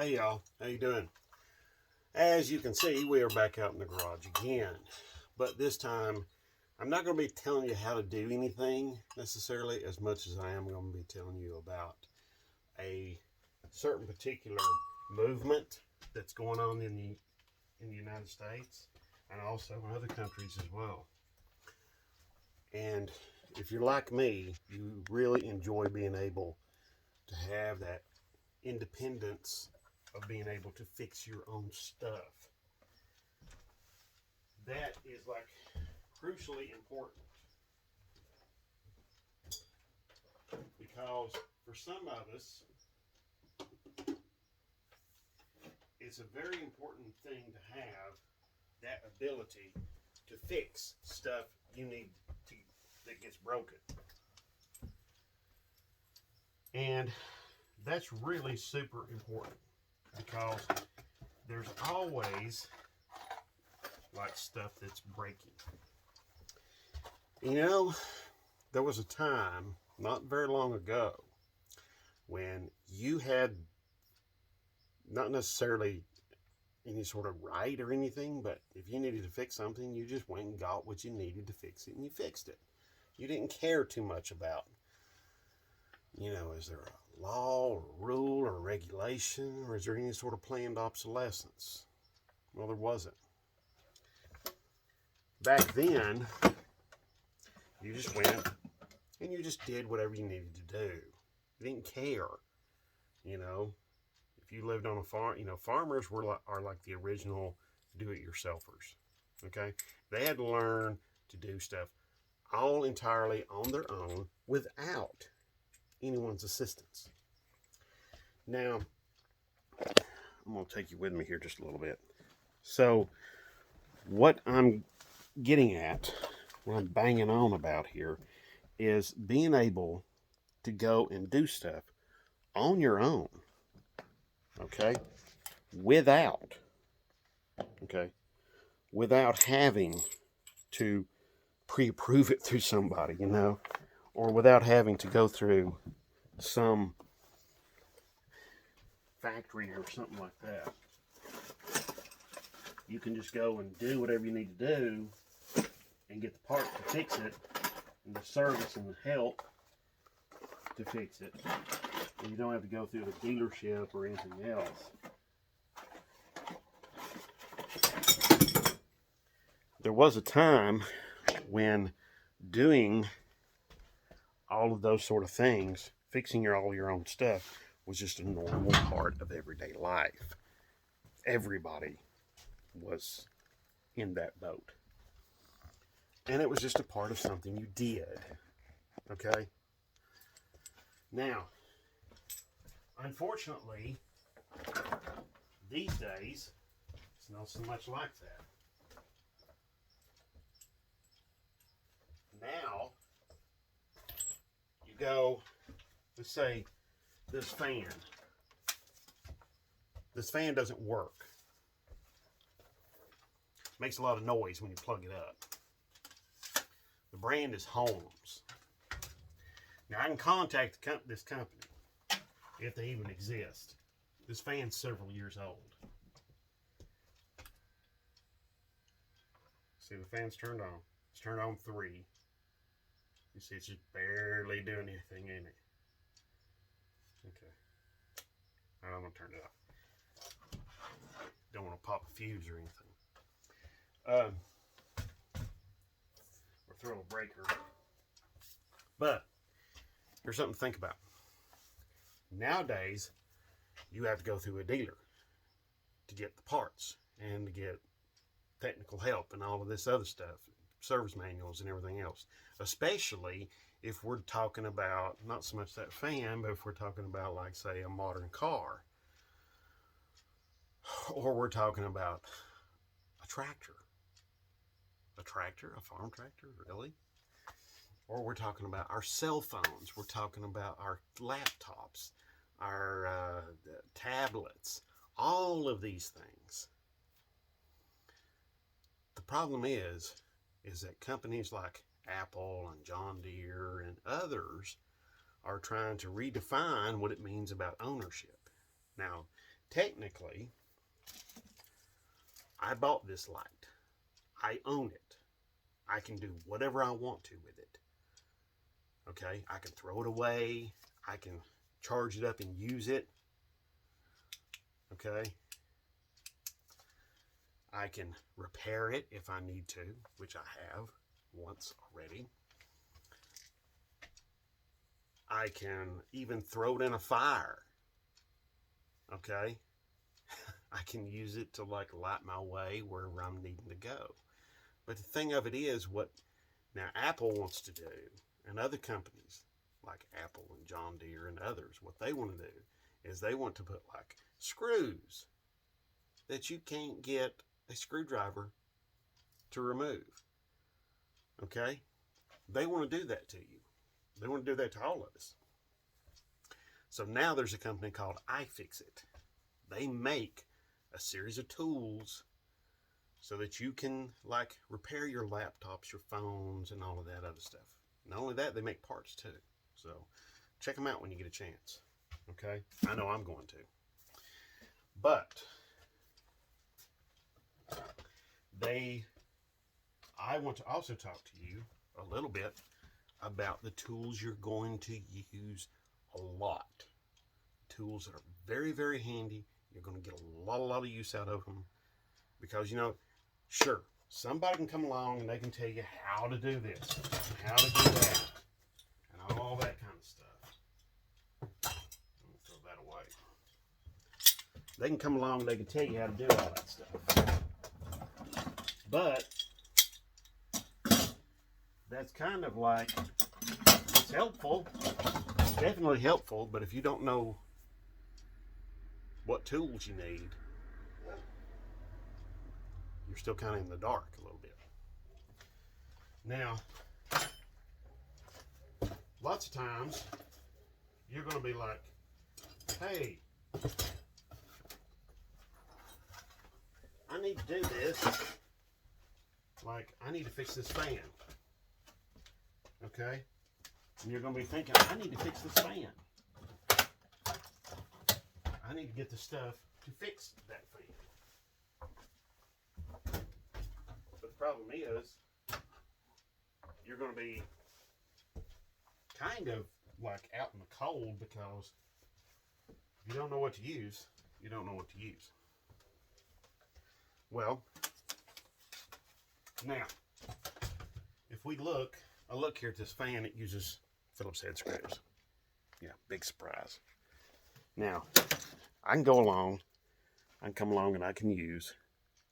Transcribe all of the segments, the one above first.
Hey y'all, how you doing? As you can see, we are back out in the garage again. But this time, I'm not going to be telling you how to do anything necessarily as much as I am going to be telling you about a certain particular movement that's going on in the United States and also in other countries as well. And if you're like me, you really enjoy being able to have that independence of being able to fix your own stuff. That is like crucially important because for some of us, it's a very important thing to have that ability to fix stuff you need to that gets broken. And that's really super important because there's always like stuff that's breaking. You know, there was a time not very long ago when you had not necessarily any sort of right or anything, but if you needed to fix something, you just went and got what you needed to fix it and you fixed it. You didn't care too much about, is there a law or rule or regulation or is there any sort of planned obsolescence? Well, there wasn't. Back then, you just went and you just did whatever you needed to do. You didn't care, If you lived on a farm, farmers are like the original do-it-yourselfers. Okay, they had to learn to do stuff all entirely on their own without anyone's assistance. Now, I'm going to take you with me here just a little bit. So, what I'm getting at, what I'm banging on about here, is being able to go and do stuff on your own, okay, without having to pre-approve it through somebody, or without having to go through some factory or something like that. You can just go and do whatever you need to do and get the parts to fix it and the service and the help to fix it. And you don't have to go through the dealership or anything else. There was a time when doing all of those sort of things, fixing all your own stuff, was just a normal part of everyday life. Everybody was in that boat. And it was just a part of something you did. Okay? Now, unfortunately, these days, it's not so much like that. Now, you go, let's say, this fan. This fan doesn't work. It makes a lot of noise when you plug it up. The brand is Holmes. Now, I can contact this company if they even exist. This fan's several years old. See, the fan's turned on. It's turned on 3. You see, it's just barely doing anything in it. Okay. I'm going to turn it off. Don't want to pop a fuse or anything. Or throw a breaker. But here's something to think about. Nowadays, you have to go through a dealer to get the parts and to get technical help and all of this other stuff, service manuals and everything else. Especially if we're talking about not so much that fan, but if we're talking about, like, say, a modern car, or we're talking about a tractor. A farm tractor, really? Or we're talking about our cell phones. We're talking about our laptops, our tablets, all of these things. The problem is that companies like Apple and John Deere and others are trying to redefine what it means about ownership. Now, technically, I bought this light. I own it. I can do whatever I want to with it. Okay, I can throw it away. I can charge it up and use it. Okay. I can repair it if I need to, which I have once already. I can even throw it in a fire. Okay. I can use it to like light my way wherever I'm needing to go. But the thing of it is, what now Apple wants to do, and other companies like Apple and John Deere and others, what they want to do is they want to put like screws that you can't get a screwdriver to remove. Okay? They want to do that to you. They want to do that to all of us. So now there's a company called iFixit. They make a series of tools so that you can like repair your laptops, your phones, and all of that other stuff. Not only that, they make parts too. So check them out when you get a chance. Okay? I know I'm going to. But I want to also talk to you a little bit about the tools you're going to use a lot. Tools that are very, very handy. You're going to get a lot of use out of them. Because, you know, sure, somebody can come along and they can tell you how to do this, how to do that, and all that kind of stuff. I'll throw that away. They can come along and they can tell you how to do all that stuff. But that's kind of like, it's helpful, it's definitely helpful, but if you don't know what tools you need, you're still kind of in the dark a little bit. Now, lots of times, you're going to be like, hey, I need to do this. Like, I need to fix this fan. Okay? And you're going to be thinking, I need to fix this fan. I need to get the stuff to fix that fan. But the problem is, you're going to be kind of like out in the cold, because if you don't know what to use, you don't know what to use. Well, now, if we look, I look here at this fan, it uses Phillips head screws. Yeah, big surprise. Now, I can go along, I can come along and I can use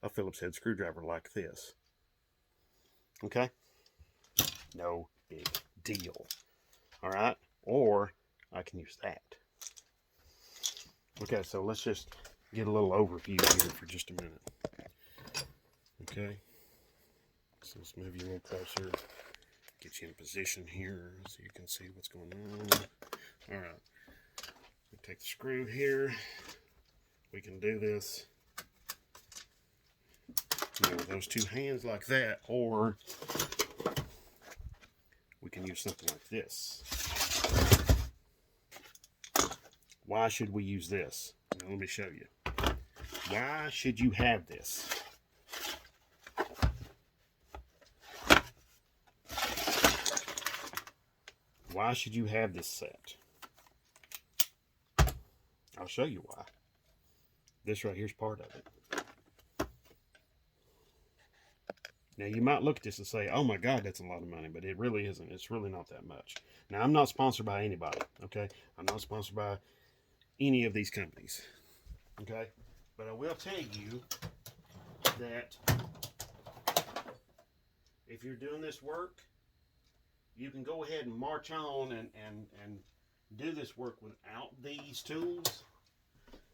a Phillips head screwdriver like this. Okay? No big deal. All right? Or I can use that. Okay, so let's just get a little overview here for just a minute. Okay? So let's move you a little closer. Get you in position here so you can see what's going on. All right. We take the screw here. We can do this, you know, with those two hands like that, or we can use something like this. Why should we use this? Now, let me show you. Why should you have this? Why should you have this set? I'll show you why. This right here is part of it. Now you might look at this and say, oh my God, that's a lot of money, but it really isn't. It's really not that much. Now I'm not sponsored by anybody, okay? I'm not sponsored by any of these companies, okay? But I will tell you that if you're doing this work, you can go ahead and march on and do this work without these tools.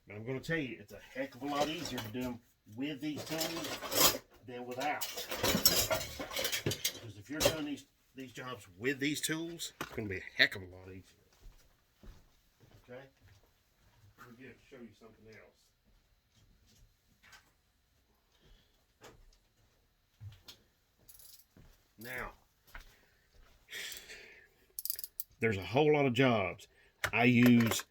But I'm going to tell you, it's a heck of a lot easier to do them with these tools than without. Because if you're doing these jobs with these tools, it's going to be a heck of a lot easier. Okay? Let me show you something else. Now, there's a whole lot of jobs. I use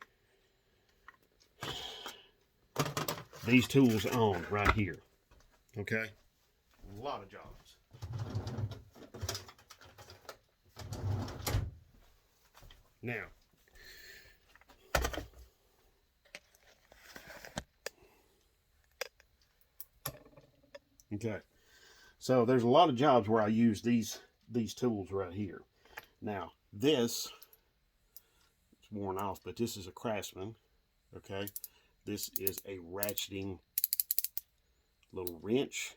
these tools on right here. Okay? A lot of jobs. Now, okay, so there's a lot of jobs where I use these tools right here. Now, this, it's worn off, but this is a Craftsman, okay? This is a ratcheting little wrench.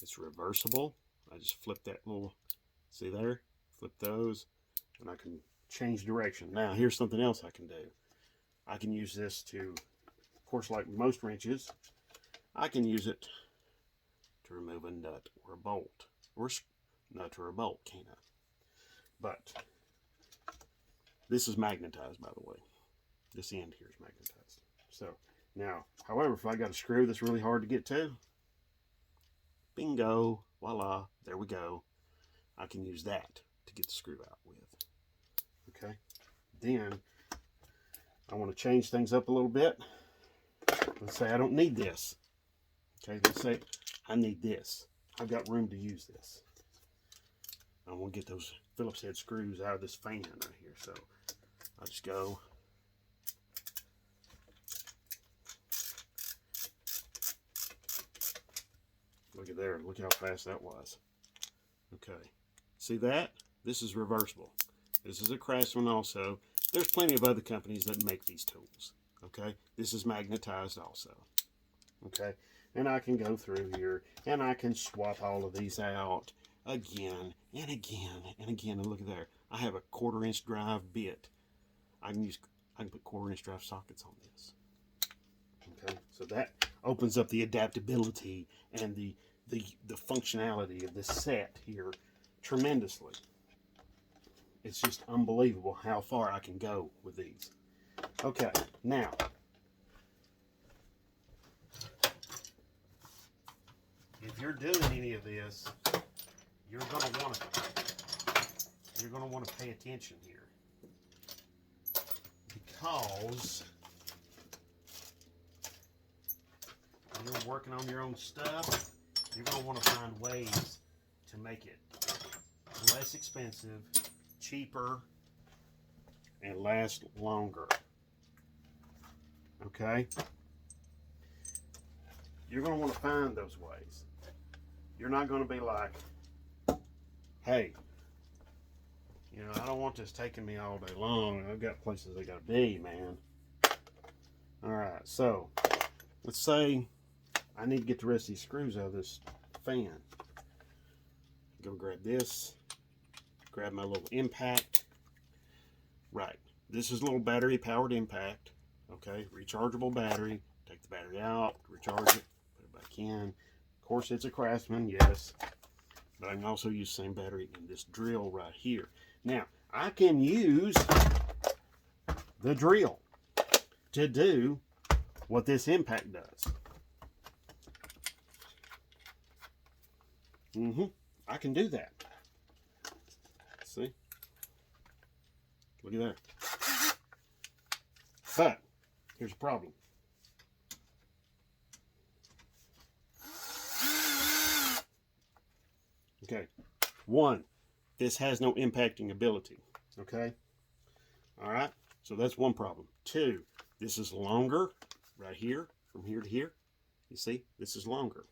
It's reversible. I just flip that little, see there? Flip those, and I can change direction. Now, here's something else I can do. I can use this to, of course, like most wrenches, I can use it to remove a nut or a bolt, or a nut or a bolt, can't I? But this is magnetized, by the way. This end here is magnetized. So now, however, if I got a screw that's really hard to get to, bingo, voila, there we go. I can use that to get the screw out with. Okay, then I want to change things up a little bit. Let's say I don't need this. Okay, let's say I need this. I've got room to use this. I want to get those Phillips head screws out of this fan right here. So I'll just go. Look at there. Look how fast that was. Okay. See that? This is reversible. This is a Craftsman also. There's plenty of other companies that make these tools. Okay. This is magnetized also. Okay. And I can go through here and I can swap all of these out again and again and again. And look at there. I have a 1/4 inch drive bit. I can put 1/4 inch drive sockets on this. Okay. So that opens up the adaptability and the functionality of this set here tremendously. It's just unbelievable how far I can go with these. Okay, now if you're doing any of this, you're gonna want to pay attention here, because when you're working on your own stuff, you're going to want to find ways to make it less expensive, cheaper, and last longer. Okay? You're going to want to find those ways. You're not going to be like, hey, you know, I don't want this taking me all day long. I've got places I got to be, man. All right, so let's say I need to get the rest of these screws out of this fan. Go grab this, grab my little impact. Right, this is a little battery powered impact. Okay, rechargeable battery. Take the battery out, recharge it, put it back in. Of course, it's a Craftsman, yes, but I can also use the same battery in this drill right here. Now, I can use the drill to do what this impact does. I can do that. See? Look at that. But here's a problem. Okay. One, this has no impacting ability. Okay. All right. So that's one problem. Two, this is longer right here, from here to here. You see, this is longer.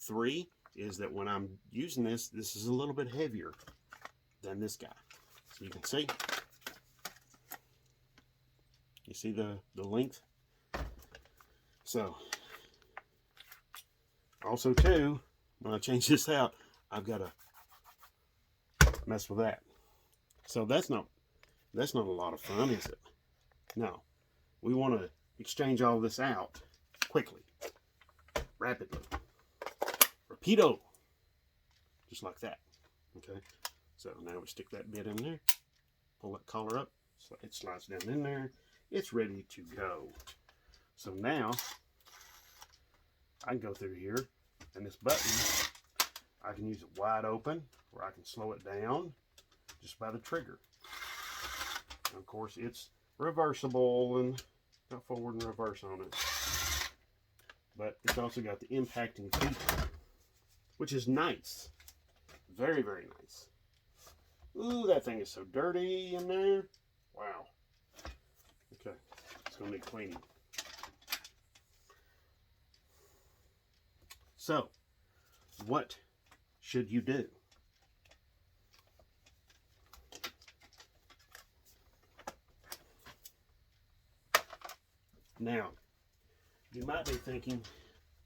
Three is that when I'm using this, this is a little bit heavier than this guy. So you can see. You see the length? So, also too, when I change this out, I've got to mess with that. So that's not a lot of fun, is it? No. We want to exchange all this out quickly, rapidly. Rapido. Just like that. Okay. So now we stick that bit in there. Pull that collar up. So it slides down in there. It's ready to go. So now I can go through here, and this button, I can use it wide open, or I can slow it down just by the trigger. And of course, it's reversible, and got forward and reverse on it. But it's also got the impacting feature, which is nice. Very, very nice. Ooh, that thing is so dirty in there. Wow. Okay, it's going to need cleaning. So, what should you do? Now, you might be thinking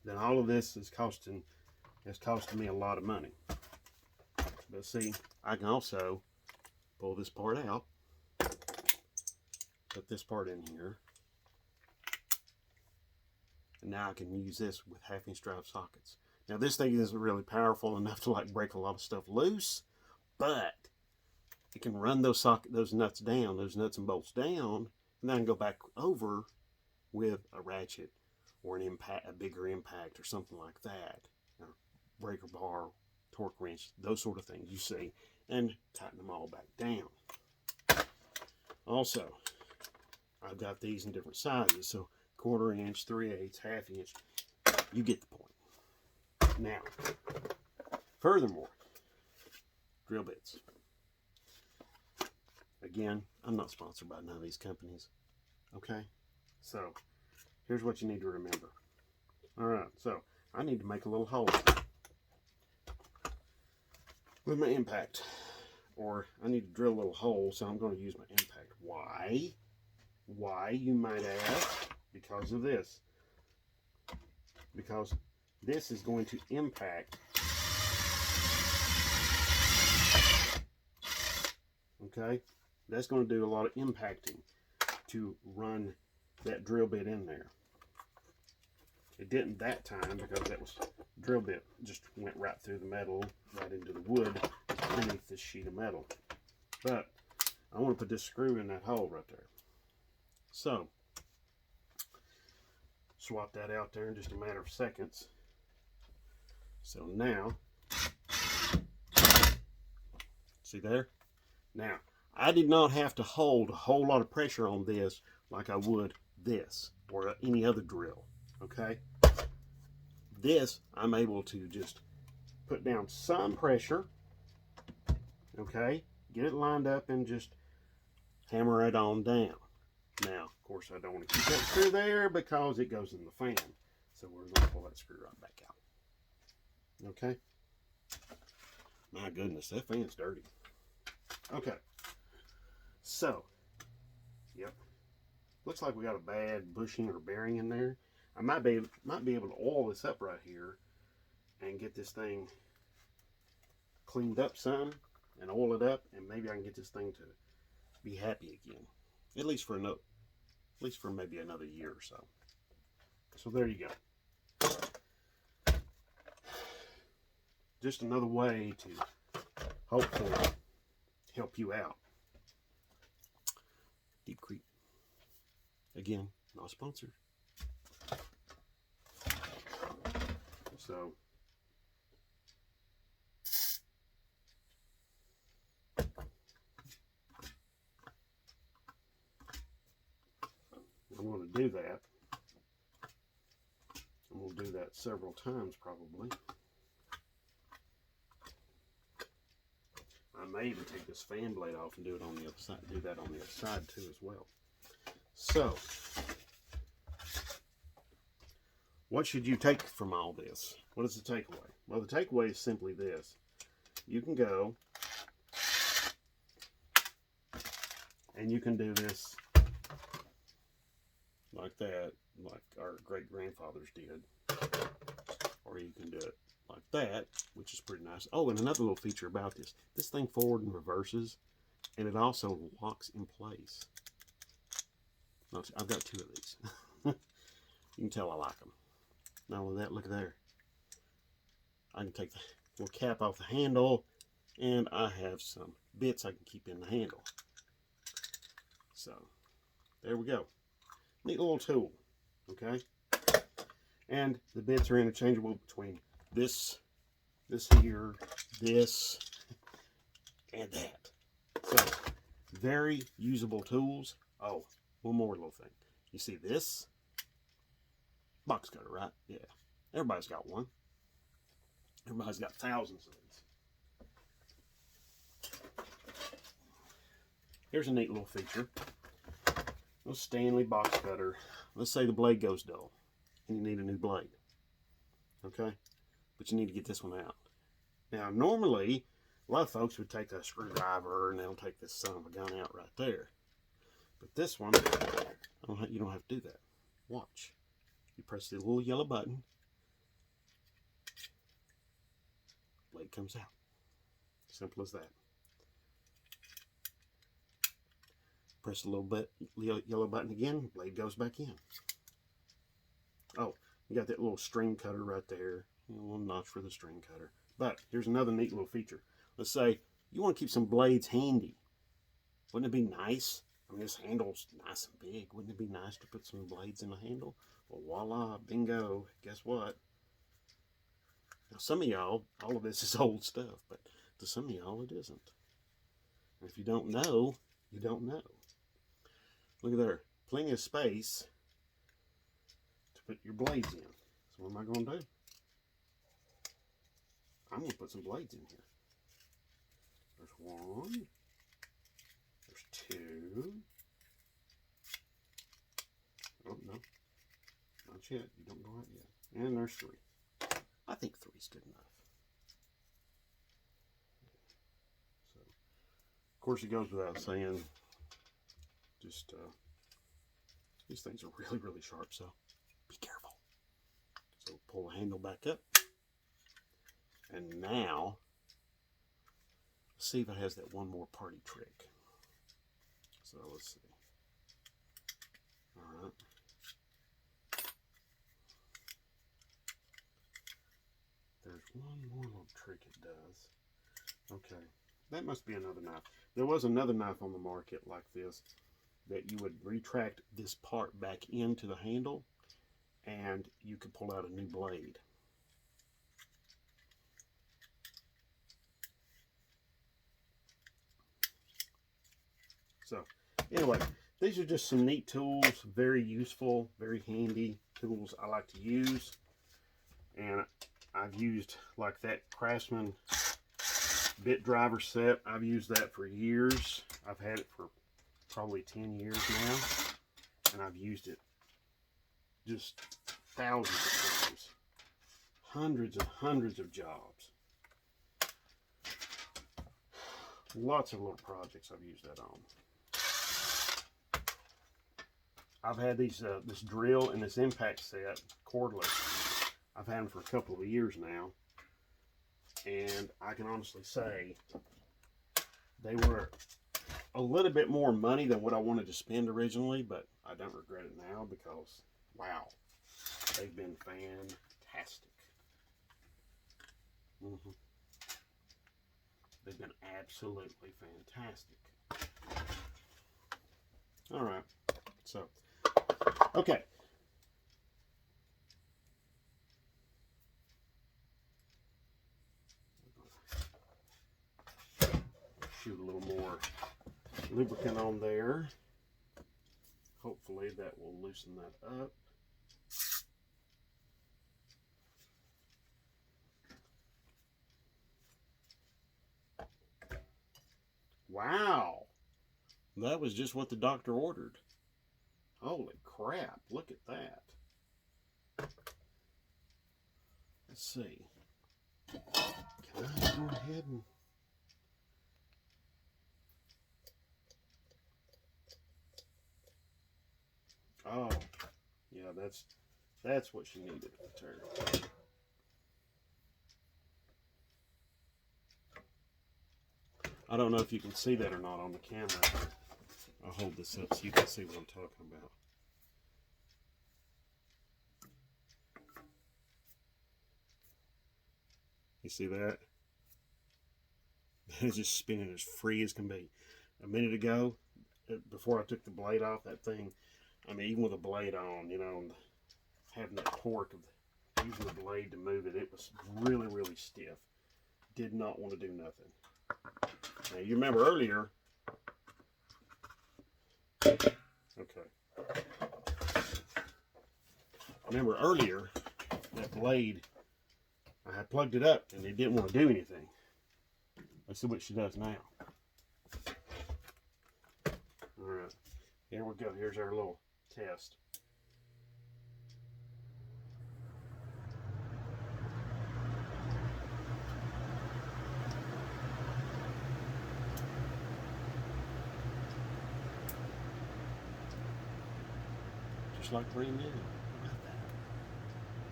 that all of this is costing me a lot of money. But see, I can also pull this part out, put this part in here, and now I can use this with 1/2" drive sockets. Now this thing isn't really powerful enough to like break a lot of stuff loose, but it can run those nuts and bolts down, and then I can go back over with a ratchet or a bigger impact or something like that, or breaker bar, torque wrench, those sort of things you see, and tighten them all back down. Also, I've got these in different sizes, so 1/4 inch, 3/8, 1/2 inch, you get the point. Now, furthermore, drill bits. Again, I'm not sponsored by none of these companies, okay? So, here's what you need to remember. Alright, so I need to make a little hole with my impact. Or I need to drill a little hole, so I'm going to use my impact. Why? Why, you might ask? Because of this. Because this is going to impact. Okay? That's going to do a lot of impacting to run that drill bit in there. It didn't that time because that was drill bit just went right through the metal, right into the wood beneath this sheet of metal. But I want to put this screw in that hole right there. So swap that out there in just a matter of seconds. So now, see there? Now, I did not have to hold a whole lot of pressure on this like I would this or any other drill, okay? This, I'm able to just put down some pressure, okay? Get it lined up and just hammer it on down. Now, of course, I don't want to keep that screw there because it goes in the fan. So we're going to pull that screw right back out. Okay? My goodness, that fan's dirty. Okay. So, yep. Looks like we got a bad bushing or bearing in there. I might be able to oil this up right here and get this thing cleaned up some and oil it up, and maybe I can get this thing to be happy again. At least for maybe another year or so. So there you go. Just another way to hopefully help you out. Deep Creek. Again, not sponsored. So I'm going to do that. And we'll do that several times probably. I may even take this fan blade off and do it on the other side. Do that on the other side too as well. So, what should you take from all this? What is the takeaway? Well, the takeaway is simply this. You can go and you can do this like that, like our great-grandfathers did. Or you can do it like that, which is pretty nice. Oh, and another little feature about this. This thing forward and reverses, and it also locks in place. I've got 2 of these. You can tell I like them. Not only that, look there. I can take the little cap off the handle, and I have some bits I can keep in the handle. So, there we go. Neat little tool, okay? And the bits are interchangeable between this here, this, and that. So, very usable tools. Oh, one more little thing. You see this? Box cutter, right? Yeah. Everybody's got one. Everybody's got thousands of these. Here's a neat little feature. A Stanley box cutter. Let's say the blade goes dull and you need a new blade. Okay? But you need to get this one out. Now, normally, a lot of folks would take a screwdriver and they'll take this son of a gun out right there. But this one, you don't have to do that. Watch. You press the little yellow button. Blade comes out. Simple as that. Press the little yellow button again. Blade goes back in. Oh, you got that little string cutter right there. A little notch for the string cutter. But here's another neat little feature. Let's say you want to keep some blades handy. Wouldn't it be nice? I mean, this handle's nice and big. Wouldn't it be nice to put some blades in the handle? Well, voila, bingo. Guess what? Now, some of y'all, all of this is old stuff, but to some of y'all, it isn't. And if you don't know, you don't know. Look at there. Plenty of space to put your blades in. So what am I going to do? I'm going to put some blades in here. There's one. There's two. Oh, no. Not yet. You don't go out yet. And there's three. I think three's good enough. So, of course, it goes without saying, just, these things are really, really sharp, so be careful. So, pull the handle back up. And now, let's see if it has that one more party trick. So, let's see. All right. There's one more little trick it does. Okay, that must be another knife. There was another knife on the market like this that you would retract this part back into the handle and you could pull out a new blade. So, anyway, these are just some neat tools, very useful, very handy tools I like to use. And I've used like that Craftsman bit driver set. I've used that for years. I've had it for probably 10 years now. And I've used it just thousands of times. Hundreds and hundreds of jobs. Lots of little projects I've used that on. I've had these this drill and this impact set, cordless. I've had them for a couple of years now, and I can honestly say they were a little bit more money than what I wanted to spend originally, but I don't regret it now because, wow, they've been fantastic. They've been absolutely fantastic. All right, so, okay. Shoot a little more lubricant on there. Hopefully that will loosen that up. Wow, that was just what the doctor ordered. Holy crap, look at that. Let's see. Can I go ahead and... Oh, yeah, that's what she needed to turn. I don't know if you can see that or not on the camera. I'll hold this up so you can see what I'm talking about. You see that? It's just spinning as free as can be. A minute ago, before I took the blade off, that thing, I mean, even with the blade on, you know, having that torque of using the blade to move it, it was really, really stiff. Did not want to do nothing. Now, you remember earlier, okay, Remember earlier, that blade, I had plugged it up and it didn't want to do anything. Let's see what she does now. All right, here we go. Here's our little test. Just like brand new.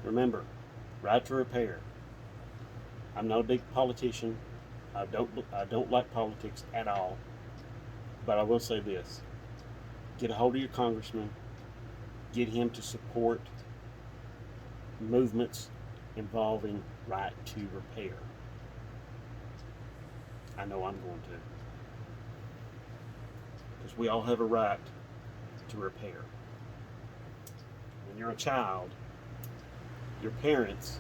Remember, right to repair. I'm not a big politician. I don't like politics at all. But I will say this: get a hold of your congressman. Get him to support movements involving right to repair. I know I'm going to, because we all have a right to repair. When you're a child, your parents,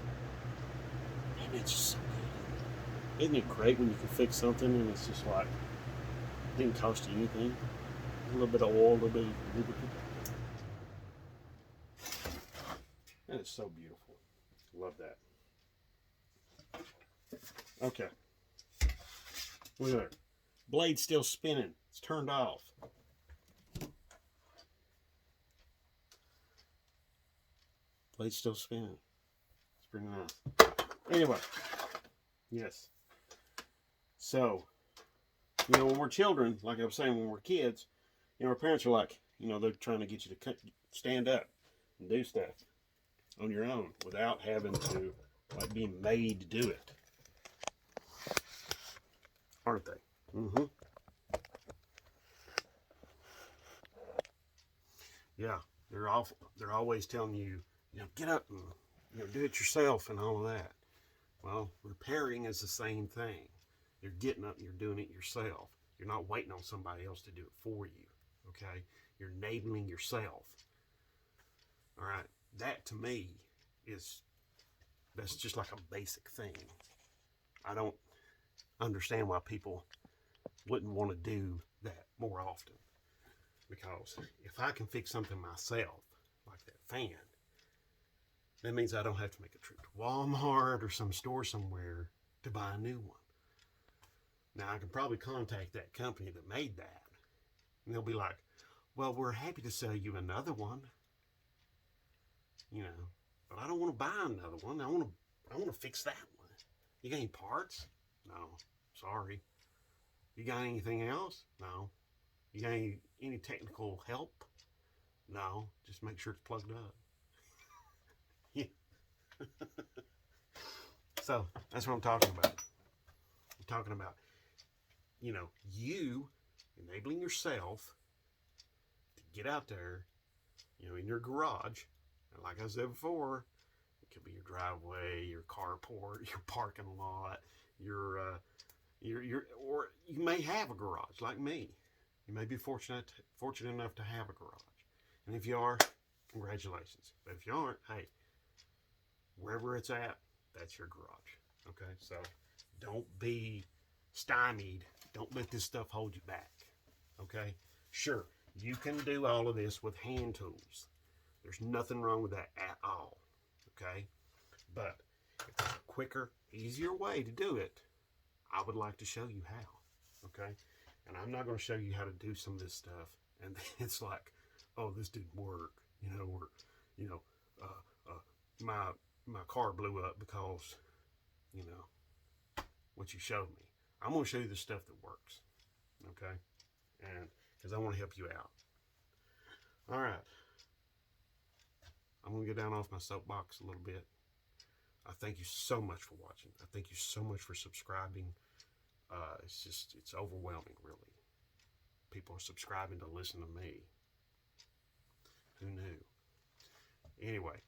man, it's just so good. Isn't it great when you can fix something and it's just like, it didn't cost you anything? A little bit of oil, a little bit of lubricant. That is so beautiful. Love that. Okay. Look at that. Blade's still spinning. It's turned off. Blade's still spinning. It's pretty nice. Anyway. Yes. So, you know, when we're children, like I was saying, when we're kids, you know, our parents are like, you know, they're trying to get you to stand up and do stuff on your own without having to, like, be made to do it. Aren't they? Mm-hmm. Yeah, they're always telling you, you know, get up and, you know, do it yourself and all of that. Well, repairing is the same thing. You're getting up and you're doing it yourself. You're not waiting on somebody else to do it for you. Okay? You're enabling yourself. All right? That to me that's just like a basic thing. I don't understand why people wouldn't want to do that more often. Because if I can fix something myself, like that fan, that means I don't have to make a trip to Walmart or some store somewhere to buy a new one. Now, I can probably contact that company that made that, and they'll be like, well, we're happy to sell you another one. You know, but I don't want to buy another one. I want to fix that one. You got any parts? No. Sorry. You got anything else? No. You got any technical help? No. Just make sure it's plugged up. Yeah. So that's what I'm talking about. I'm talking about, you know, you enabling yourself to get out there, you know, in your garage. And like I said before, it could be your driveway, your carport, your parking lot, your or you may have a garage like me. You may be fortunate enough to have a garage. And if you are, congratulations. But if you aren't, hey, wherever it's at, that's your garage. Okay? So don't be stymied. Don't let this stuff hold you back. Okay? Sure, you can do all of this with hand tools. There's nothing wrong with that at all. Okay? But if there's a quicker, easier way to do it, I would like to show you how. Okay? And I'm not going to show you how to do some of this stuff. And it's like, oh, this didn't work. You know, or, you know, my car blew up because, you know, what you showed me. I'm going to show you the stuff that works. Okay? And because I want to help you out. All right. I'm going to get down off my soapbox a little bit. I thank you so much for watching. I thank you so much for subscribing. It's overwhelming, really. People are subscribing to listen to me. Who knew? Anyway.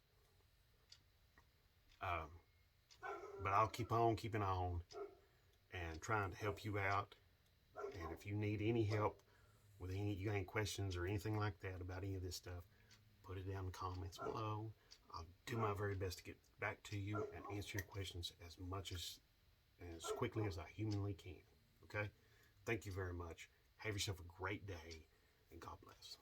But I'll keep on keeping on and trying to help you out. And if you need any help with you got any questions or anything like that about any of this stuff, put it down in the comments below. I'll do my very best to get back to you and answer your questions as quickly as I humanly can. Okay? Thank you very much. Have yourself a great day, and God bless.